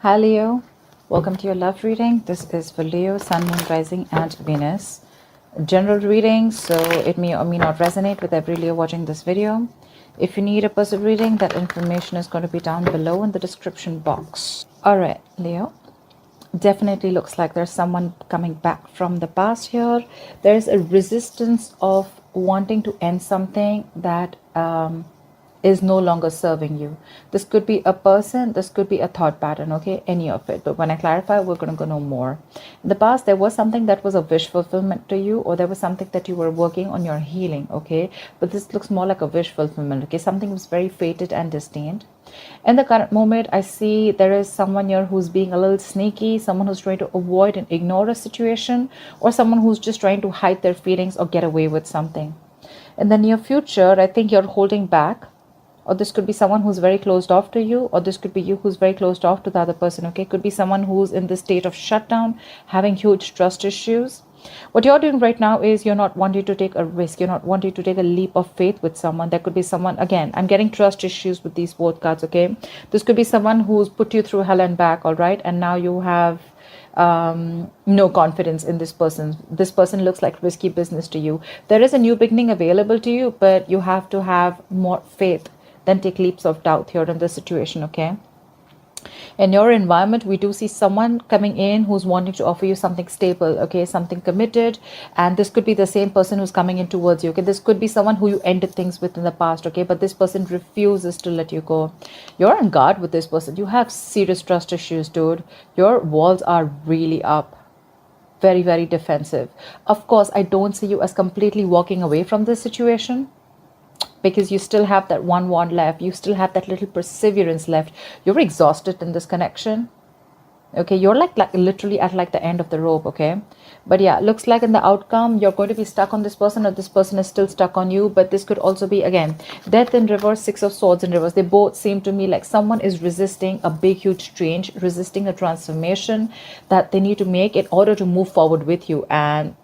Hi Leo, welcome to your love reading. This is for Leo, Sun, Moon, Rising and Venus. General reading, so it may or may not resonate with every Leo watching this video. If you need a personal reading, that information is going to be down below in the description box. Alright, Leo. Definitely looks like there's someone coming back from the past here. There's a resistance of wanting to end something that is no longer serving you. This could be a person, this could be a thought pattern, okay, any of it. But when I clarify, we're going to go know more. In the past, there was something that was a wish fulfillment to you, or there was something that you were working on your healing, okay. But this looks more like a wish fulfillment, okay. Something was very fated and destined. In the current moment, I see there is someone here who's being a little sneaky, someone who's trying to avoid and ignore a situation, or someone who's just trying to hide their feelings or get away with something. In the near future, I think you're holding back, or this could be someone who's very closed off to you, or this could be you who's very closed off to the other person, okay. Could be someone who's in this state of shutdown, having huge trust issues. What you're doing right now is you're not wanting to take a risk, you're not wanting to take a leap of faith with someone. There could be someone, again, I'm getting trust issues with these both cards, okay. This could be someone who's put you through hell and back, all right, and now you have no confidence in this person. This person looks like risky business to you. There is a new beginning available to you, but you have to have more faith than take leaps of doubt here in this situation, okay. In your environment, we do see someone coming in who's wanting to offer you something stable, okay, something committed. And this could be the same person who's coming in towards you, okay. This could be someone who you ended things with in the past, okay, but this person refuses to let you go. You're on guard with this person. You have serious trust issues, dude. Your walls are really up, very, very defensive. Of course, I don't see you as completely walking away from this situation, because you still have that one wand left. You still have that little perseverance left. You're exhausted in this connection, okay. You're like literally at like the end of the rope, okay. But yeah, looks like in the outcome you're going to be stuck on this person, or this person is still stuck on you. But this could also be, again, death in reverse, Six of Swords in reverse. They both seem to me like someone is resisting a big huge change, resisting a transformation that they need to make in order to move forward with you. And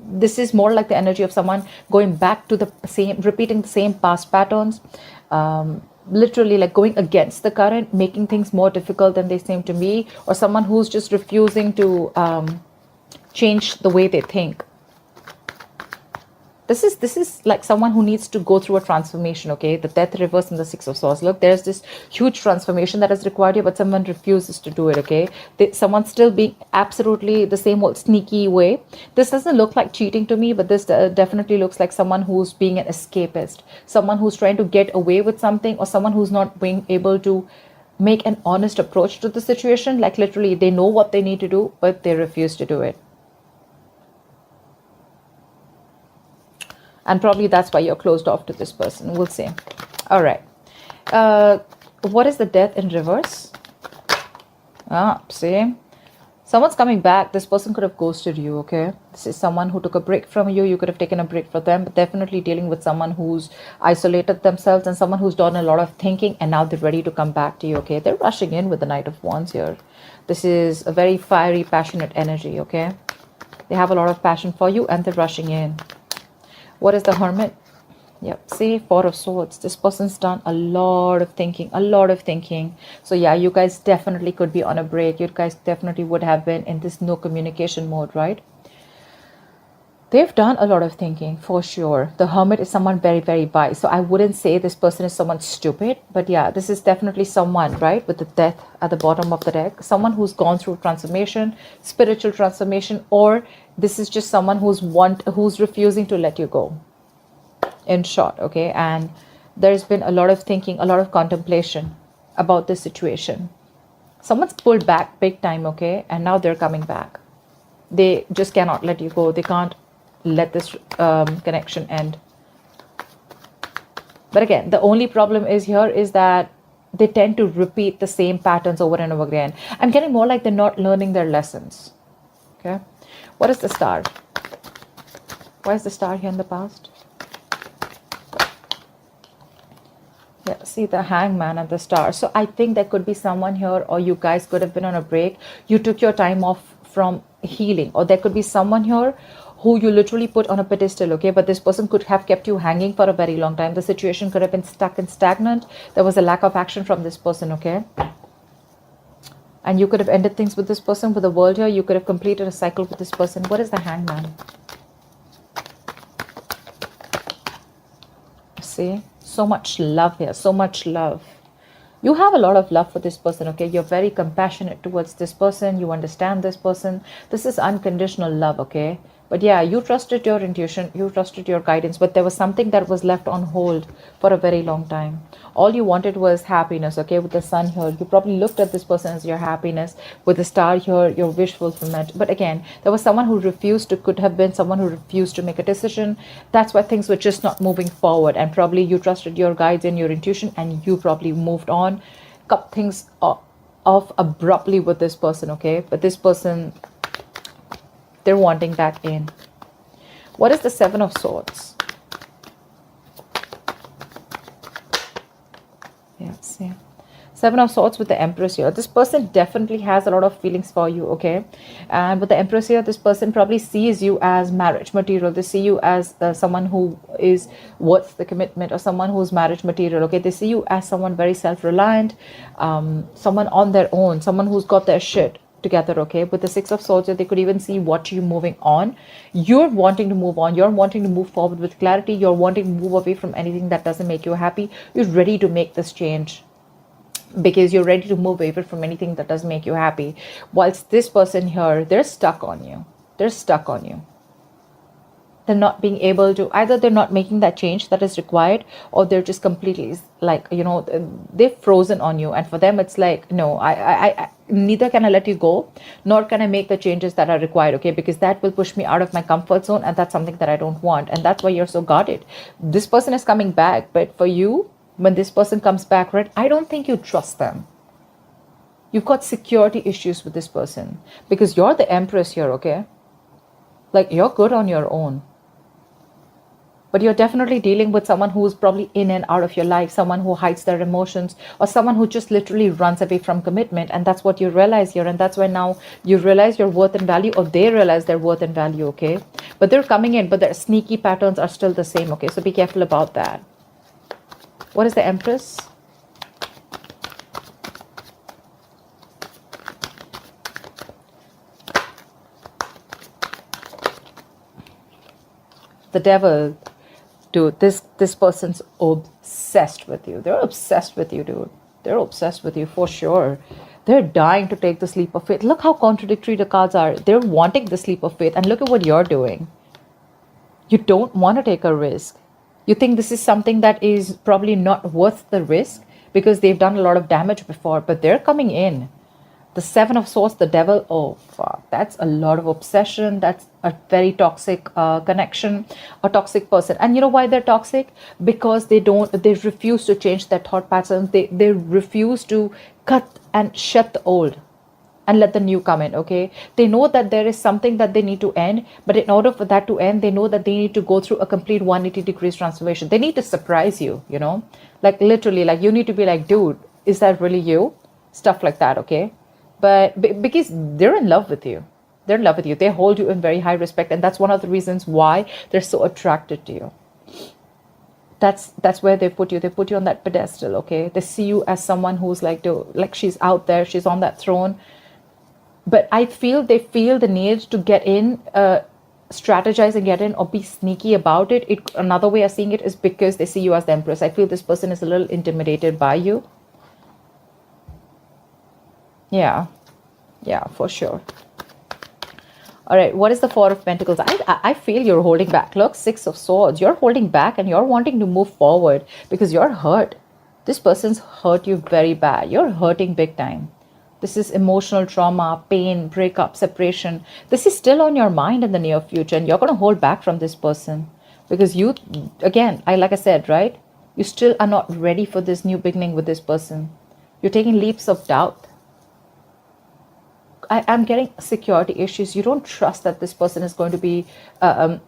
this is more like the energy of someone going back to the same, repeating the same past patterns, literally like going against the current, making things more difficult than they seem to be, or someone who's just refusing to change the way they think. This is like someone who needs to go through a transformation, okay. The death reverse and the Six of Swords. Look, there's this huge transformation that is required here, but someone refuses to do it, okay. Someone's still being absolutely the same old sneaky way. This doesn't look like cheating to me, but this definitely looks like someone who's being an escapist, someone who's trying to get away with something, or someone who's not being able to make an honest approach to the situation. Like literally they know what they need to do, but they refuse to do it. And probably that's why you're closed off to this person. We'll see. All right. What is the death in reverse? See? Someone's coming back. This person could have ghosted you, okay? This is someone who took a break from you. You could have taken a break from them. But definitely dealing with someone who's isolated themselves and someone who's done a lot of thinking, and now they're ready to come back to you, okay? They're rushing in with the Knight of Wands here. This is a very fiery, passionate energy, okay? They have a lot of passion for you and they're rushing in. What is the Hermit? Yep, see, Four of Swords. This person's done a lot of thinking, a lot of thinking. So yeah, you guys definitely could be on a break. You guys definitely would have been in this no communication mode, right? They've done a lot of thinking for sure. The Hermit is someone very, very wise. So I wouldn't say this person is someone stupid, but yeah, this is definitely someone, right, with the death at the bottom of the deck. Someone who's gone through transformation, spiritual transformation, or this is just someone who's refusing to let you go, in short, okay. And there's been a lot of thinking, a lot of contemplation about this situation. Someone's pulled back big time, okay, and now they're coming back. They just cannot let you go. They can't let this connection end. But again, the only problem is here is that they tend to repeat the same patterns over and over again. I'm getting more like they're not learning their lessons, okay. What is the Star? Why is the Star here in the past? Yeah, see the Hangman and the Star. So I think there could be someone here, or you guys could have been on a break. You took your time off from healing, or there could be someone here who you literally put on a pedestal, okay. But this person could have kept you hanging for a very long time. The situation could have been stuck and stagnant. There was a lack of action from this person, okay. And you could have ended things with this person, with the world here. You could have completed a cycle with this person. What is the Hangman? See, so much love here, so much love. You have a lot of love for this person, okay? You're very compassionate towards this person. You understand this person. This is unconditional love, okay? But yeah, you trusted your intuition, you trusted your guidance, but there was something that was left on hold for a very long time. All you wanted was happiness, okay? With the sun here, you probably looked at this person as your happiness. With the star here, your wish fulfillment. But again, there was someone who refused to, could have been someone who refused to make a decision. That's why things were just not moving forward. And probably you trusted your guides and your intuition, and you probably moved on, cut things off abruptly with this person, okay? But this person, they're wanting that in. What is the Seven of Swords? Yeah, see. Seven of Swords with the Empress here. This person definitely has a lot of feelings for you, okay? And with the Empress here, this person probably sees you as marriage material. They see you as someone who is worth the commitment, or someone who's marriage material, okay? They see you as someone very self-reliant, someone on their own, someone who's got their shit together, okay? With the Six of Swords, they could even see what you're moving on. You're wanting to move on. You're wanting to move forward with clarity. You're wanting to move away from anything that doesn't make you happy. You're ready to make this change because you're ready to move away from anything that doesn't make you happy. Whilst this person here, they're stuck on you. They're stuck on you. They're not being able to, either they're not making that change that is required, or they're just completely like, you know, they've frozen on you. And for them, it's like, no, I neither can I let you go, nor can I make the changes that are required, okay? Because that will push me out of my comfort zone, and that's something that I don't want. And that's why you're so guarded. This person is coming back, but for you, when this person comes back, right, I don't think you trust them. You've got security issues with this person because you're the Empress here, okay? Like, you're good on your own. But you're definitely dealing with someone who's probably in and out of your life, someone who hides their emotions, or someone who just literally runs away from commitment. And that's what you realize here. And that's why now you realize your worth and value, or they realize their worth and value, okay? But they're coming in, but their sneaky patterns are still the same, okay? So be careful about that. What is the Empress? The Devil. Dude, this person's obsessed with you. They're obsessed with you, dude. They're obsessed with you for sure. They're dying to take this leap of faith. Look how contradictory the cards are. They're wanting this leap of faith. And look at what you're doing. You don't want to take a risk. You think this is something that is probably not worth the risk because they've done a lot of damage before. But they're coming in. The Seven of Swords, the Devil, oh fuck, that's a lot of obsession. That's a very toxic connection, a toxic person. And you know why they're toxic? Because they refuse to change their thought patterns. They refuse to cut and shut the old and let the new come in, okay? They know that there is something that they need to end, but in order for that to end, they know that they need to go through a complete 180 degrees transformation. They need to surprise you, you know? Like literally, like you need to be like, dude, is that really you? Stuff like that, okay? But because they're in love with you. They're in love with you. They hold you in very high respect. And that's one of the reasons why they're so attracted to you. That's where they put you. They put you on that pedestal, okay? They see you as someone who's like she's out there. She's on that throne. But I feel they feel the need to get in, strategize and get in, or be sneaky about it. Another way of seeing it is because they see you as the Empress. I feel this person is a little intimidated by you. Yeah, for sure. All right, what is the Four of Pentacles? I feel you're holding back. Look, Six of Swords. You're holding back and you're wanting to move forward because you're hurt. This person's hurt you very bad. You're hurting big time. This is emotional trauma, pain, breakup, separation. This is still on your mind in the near future, and you're going to hold back from this person because you, again, like I said, right? You still are not ready for this new beginning with this person. You're taking leaps of doubt. I'm getting security issues. You don't trust that this person is going to be,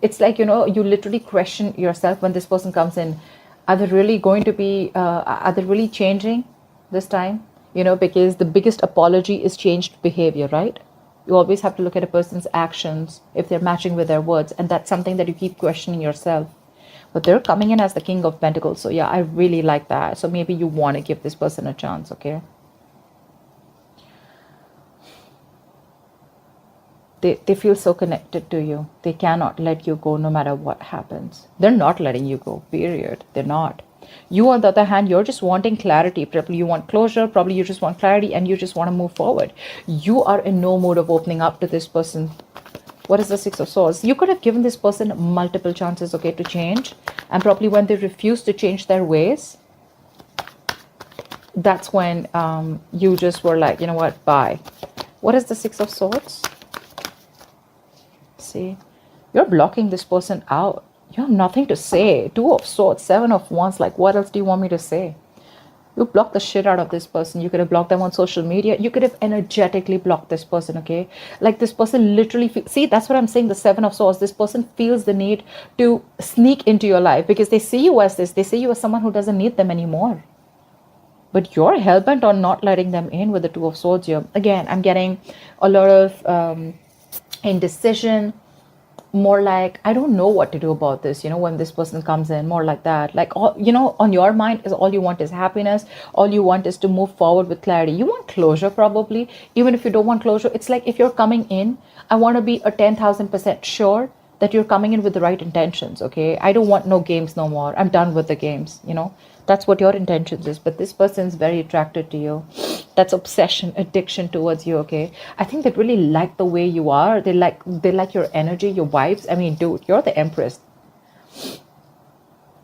it's like, you know, you literally question yourself when this person comes in. Are they really going to be, are they really changing this time? You know, because the biggest apology is changed behavior, right? You always have to look at a person's actions if they're matching with their words. And that's something that you keep questioning yourself. But they're coming in as the King of Pentacles. So yeah, I really like that. So maybe you want to give this person a chance, okay? They feel so connected to you. They cannot let you go no matter what happens. They're not letting you go, period. They're not. You, on the other hand, you're just wanting clarity. Probably you want closure. Probably you just want clarity and you just want to move forward. You are in no mood of opening up to this person. What is the Six of Swords? You could have given this person multiple chances, okay, to change. And probably when they refuse to change their ways, that's when you just were like, you know what, bye. What is the Six of Swords? See, you're blocking this person out. You have nothing to say. Two of Swords, Seven of Wands. Like, what else do you want me to say? You block the shit out of this person. You could have blocked them on social media. You could have energetically blocked this person, okay? Like, this person literally see, that's what I'm saying, the Seven of Swords. This person feels the need to sneak into your life because they see you as this. They see you as someone who doesn't need them anymore. But you're hell-bent on not letting them in with the Two of Swords here. Again, I'm getting a lot of indecision, more like, I don't know what to do about this, you know, when this person comes in, more like that. Like, all, you know, on your mind is all you want is happiness. All you want is to move forward with clarity. You want closure, probably. Even if you don't want closure, it's like, if you're coming in, I want to be a 10,000% sure that you're coming in with the right intentions, okay? I don't want no games no more. I'm done with the games, you know? That's what your intentions is. But this person's very attracted to you. That's obsession, addiction towards you, okay? I think they really like the way you are. They like your energy, your vibes. I mean, dude, you're the Empress.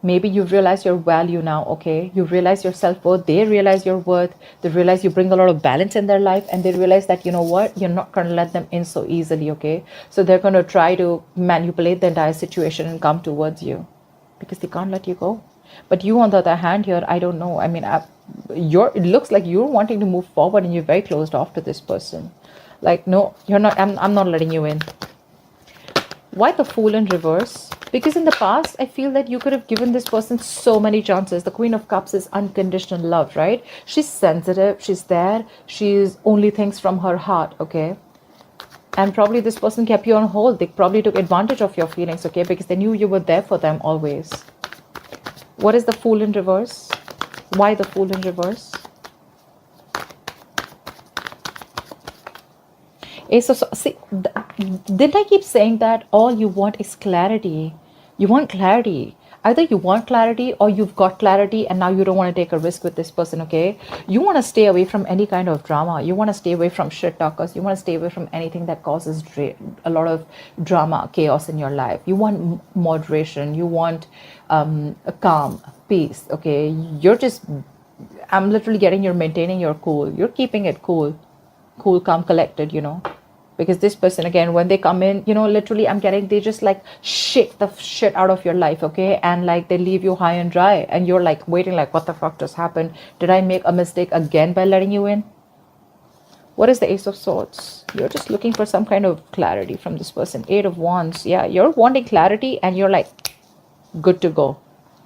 Maybe you've realized your value now, okay? You realize your self-worth. They realize your worth. They realize you bring a lot of balance in their life. And they realize that, you know what? You're not going to let them in so easily, okay? So they're going to try to manipulate the entire situation and come towards you because they can't let you go. But you, on the other hand, here, I don't know. I mean, it looks like you're wanting to move forward and you're very closed off to this person. Like, no, you're not. I'm not letting you in. Why the Fool in reverse? Because in the past, I feel that you could have given this person so many chances. The Queen of Cups is unconditional love, right? She's sensitive. She's there. She's only thinks from her heart, okay? And probably this person kept you on hold. They probably took advantage of your feelings, okay? Because they knew you were there for them always. What is the Fool in reverse? Why the Fool in reverse? Ace of Swords. See, didn't I keep saying that all you want is clarity? You want clarity. Either you want clarity or you've got clarity and now you don't want to take a risk with this person, okay? You want to stay away from any kind of drama. You want to stay away from shit talkers. You want to stay away from anything that causes a lot of drama, chaos in your life. You want moderation. You want a calm, peace, okay? I'm literally getting you're maintaining your cool. You're keeping it cool, calm, collected, you know? Because this person, again, when they come in, you know, literally I'm getting, they just like shake the shit out of your life, okay? And like they leave you high and dry and you're like waiting like, what the fuck just happened? Did I make a mistake again by letting you in? What is the Ace of Swords? You're just looking for some kind of clarity from this person. Eight of Wands. Yeah, you're wanting clarity and you're like, good to go.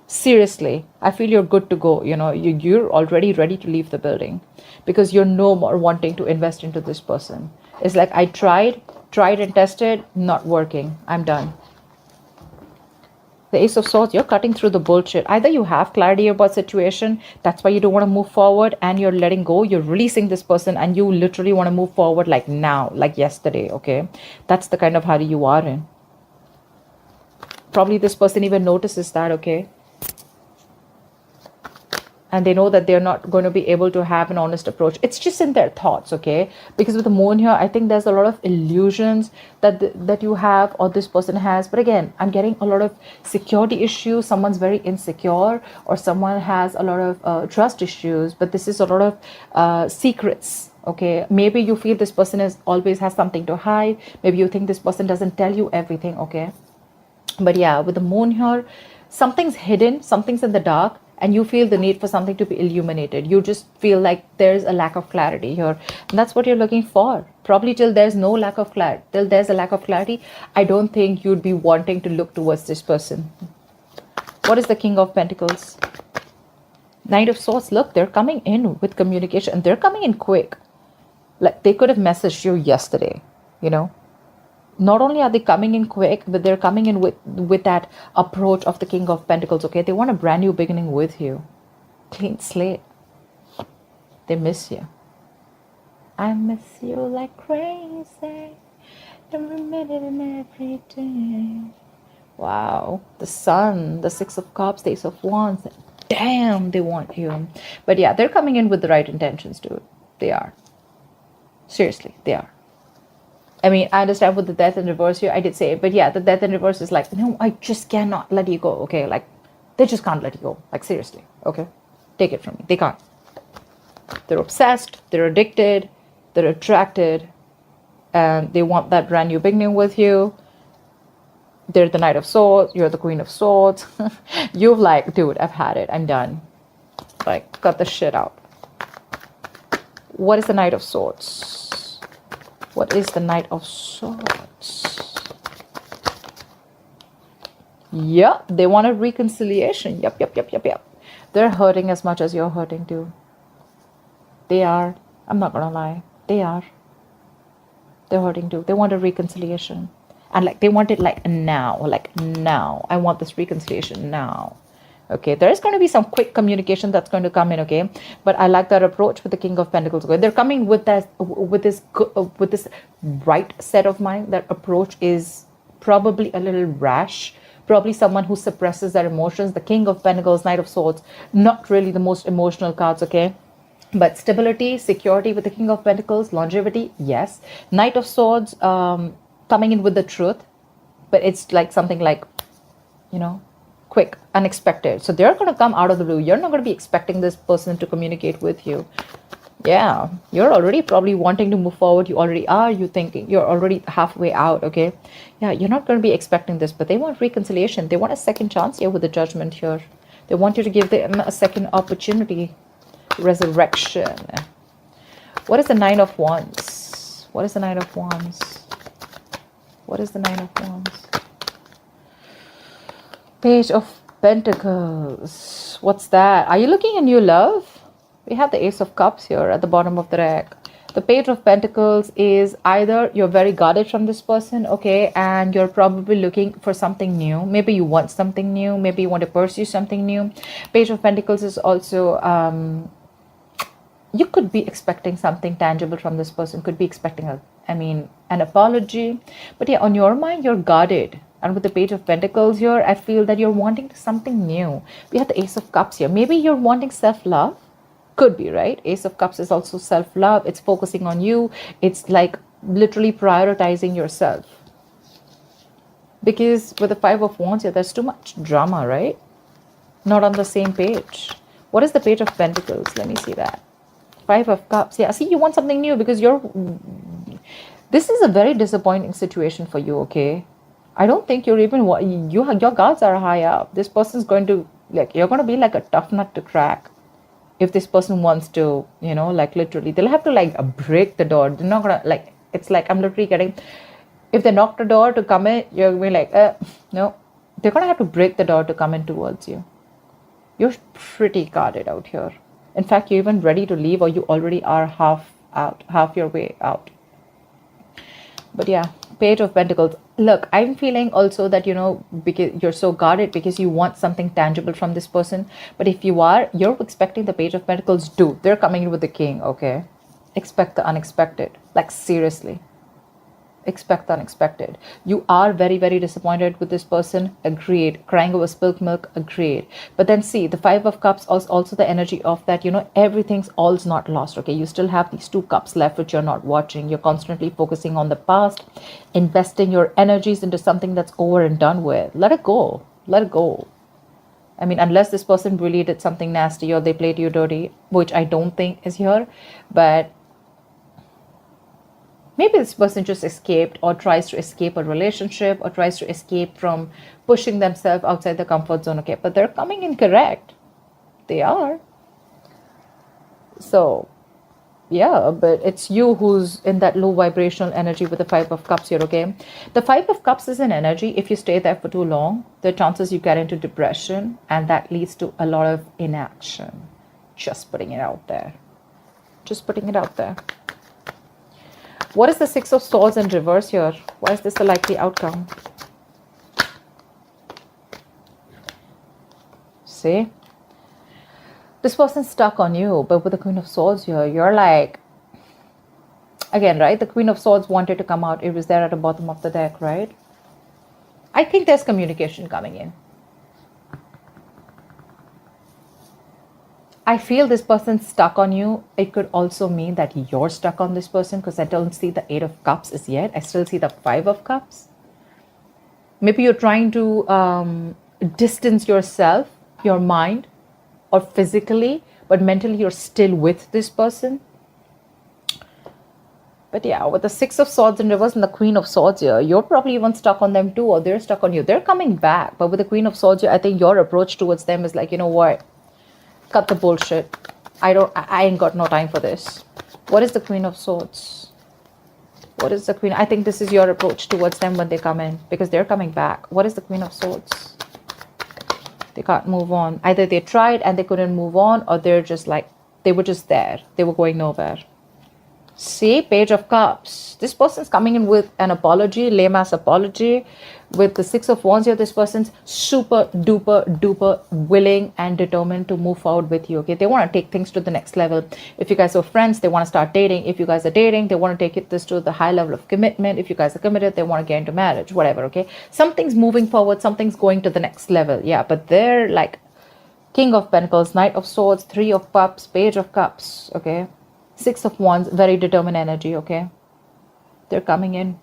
Seriously, I feel you're good to go. You know, you're already ready to leave the building because you're no more wanting to invest into this person. It's like, I tried and tested, not working. I'm done. The Ace of Swords, you're cutting through the bullshit. Either you have clarity about situation, that's why you don't want to move forward, and you're letting go, you're releasing this person, and you literally want to move forward like now, like yesterday, okay? That's the kind of hurry you are in. Probably this person even notices that, okay? And they know that they're not going to be able to have an honest approach. It's just in their thoughts, okay? Because with the moon here, I think there's a lot of illusions that you have or this person has. But again, I'm getting a lot of security issues. Someone's very insecure or someone has a lot of trust issues. But this is a lot of secrets, okay? Maybe you feel this person always has something to hide. Maybe you think this person doesn't tell you everything, okay? But yeah, with the moon here, something's hidden, something's in the dark. And you feel the need for something to be illuminated. You just feel like there's a lack of clarity here. And that's what you're looking for. Probably till there's no lack of clarity, till there's a lack of clarity, I don't think you'd be wanting to look towards this person. What is the King of Pentacles? Knight of Swords. Look, they're coming in with communication. And they're coming in quick. Like they could have messaged you yesterday, you know. Not only are they coming in quick, but they're coming in with that approach of the King of Pentacles, okay? They want a brand new beginning with you. Clean slate. They miss you. I miss you like crazy. every minute and every day. Wow, the Sun, the Six of Cups, the Ace of Wands. Damn, they want you. But yeah, they're coming in with the right intentions, dude. They are. Seriously, they are. I mean, I understand with the Death in reverse here, I did say it, but yeah, the Death in reverse is like, no, I just cannot let you go, okay? Like, they just can't let you go. Like, seriously, okay? Take it from me. They can't. They're obsessed, they're addicted, they're attracted, and they want that brand new beginning with you. They're the Knight of Swords, you're the Queen of Swords. You've like, dude, I've had it, I'm done. Like, cut the shit out. What is the Knight of Swords? What is the Knight of Swords? Yep, they want a reconciliation. Yep. They're hurting as much as you're hurting too. They are. I'm not gonna lie. They are. They're hurting too. They want a reconciliation. And like they want it like now. Like now. I want this reconciliation now. Okay, there is going to be some quick communication that's going to come in, okay? But I like that approach with the King of Pentacles. They're coming with that, with this right set of mind. That approach is probably a little rash. Probably someone who suppresses their emotions. The King of Pentacles, Knight of Swords, not really the most emotional cards, okay? But stability, security with the King of Pentacles, longevity, yes. Knight of Swords, coming in with the truth, but it's like something like, you know, quick, unexpected. So they're going to come out of the blue. You're not going to be expecting this person to communicate with you. Yeah, you're already probably wanting to move forward. You already are. You thinking you're already halfway out. Okay. Yeah, you're not going to be expecting this, but they want reconciliation. They want a second chance here with the Judgment here. They want you to give them a second opportunity. Resurrection. What is the Nine of Wands? What is the Nine of Wands? What is the Nine of Wands? Page of Pentacles. What's that? Are you looking at new love? We have the Ace of Cups here at the bottom of the deck. The Page of Pentacles is either you're very guarded from this person, okay, and you're probably looking for something new. Maybe you want something new. Maybe you want to pursue something new. Page of Pentacles is also, you could be expecting something tangible from this person. Could be expecting, an apology. But yeah, on your mind, you're guarded. And with the Page of Pentacles here, I feel that you're wanting something new. We have the Ace of Cups here. Maybe you're wanting self-love. Could be, right? Ace of Cups is also self-love. It's focusing on you. It's like literally prioritizing yourself. Because with the Five of Wands here, there's too much drama, right? Not on the same page. What is the Page of Pentacles? Let me see that. Five of Cups. Yeah, see, you want something new because this is a very disappointing situation for you, okay? I don't think you're even, your guards are high up. This person's going to, like, you're going to be like a tough nut to crack. If this person wants to, you know, like literally, they'll have to like break the door. They're not going to, like, it's like, I'm literally getting, if they knock the door to come in, you're going to be like, no. They're going to have to break the door to come in towards you. You're pretty guarded out here. In fact, you're even ready to leave, or you already are half your way out. But yeah, Page of Pentacles. Look, I'm feeling also that, you know, because you're so guarded because you want something tangible from this person. But if you're expecting the Page of Pentacles, dude, they're coming in with the King, okay? Expect the unexpected. Like, seriously. Expect the unexpected. You are very, very disappointed with this person. Agreed. Crying over spilled milk. Agreed. But then see, the Five of Cups, also the energy of that, you know, all's not lost, okay? You still have these two cups left, which you're not watching. You're constantly focusing on the past, investing your energies into something that's over and done with. Let it go. Let it go. I mean, unless this person really did something nasty or they played you dirty, which I don't think is here, but maybe this person just escaped or tries to escape a relationship or tries to escape from pushing themselves outside the comfort zone, okay? But they're coming in correct. They are. So, yeah, but it's you who's in that low vibrational energy with the Five of Cups here, okay? The Five of Cups is an energy. If you stay there for too long, the chances you get into depression, and that leads to a lot of inaction. Just putting it out there. Just putting it out there. What is the Six of Swords in reverse here? Why is this a likely outcome? See? This person's stuck on you, but with the Queen of Swords here, you're like, Again, right? The Queen of Swords wanted to come out. It was there at the bottom of the deck, right? I think there's communication coming in. I feel this person's stuck on you. It could also mean that you're stuck on this person, because I don't see the 8 of Cups as yet. I still see the 5 of Cups. Maybe you're trying to distance yourself, your mind, or physically, but mentally you're still with this person. But yeah, with the 6 of Swords in reverse and the Queen of Swords here, you're probably even stuck on them too, or they're stuck on you. They're coming back. But with the Queen of Swords here, I think your approach towards them is like, you know what? Cut the bullshit. I ain't got no time for this. What is the Queen of Swords? What is the Queen? I think this is your approach towards them when they come in, because they're coming back. What is the Queen of Swords? They can't move on. Either they tried and they couldn't move on, or they're just like, they were just there. They were going nowhere. See, Page of Cups. This person's coming in with an apology, lame ass apology. With the 6 of Wands here, this person's super duper duper willing and determined to move forward with you. Okay, they want to take things to the next level. If you guys are friends, they want to start dating. If you guys are dating, they want to take this to the high level of commitment. If you guys are committed, they want to get into marriage, whatever. Okay, something's moving forward, something's going to the next level. Yeah, but they're like King of Pentacles, Knight of Swords, 3 of Cups, Page of Cups. Okay, 6 of Wands, very determined energy. Okay, they're coming in.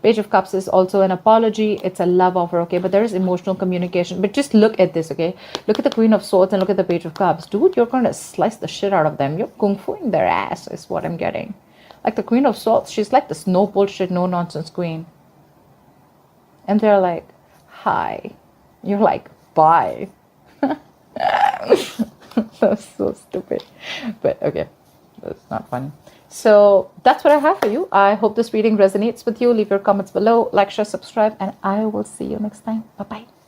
Page of Cups is also an apology. It's a love offer, okay? But there is emotional communication. But just look at this, okay? Look at the Queen of Swords and look at the Page of Cups. Dude, you're going to slice the shit out of them. You're kung-fuing their ass is what I'm getting. Like the Queen of Swords, she's like this no bullshit, no nonsense queen. And they're like, hi. You're like, bye. That's so stupid. But okay, that's not funny. So that's what I have for you. I hope this reading resonates with you. Leave your comments below, like, share, subscribe, and I will see you next time. Bye-bye.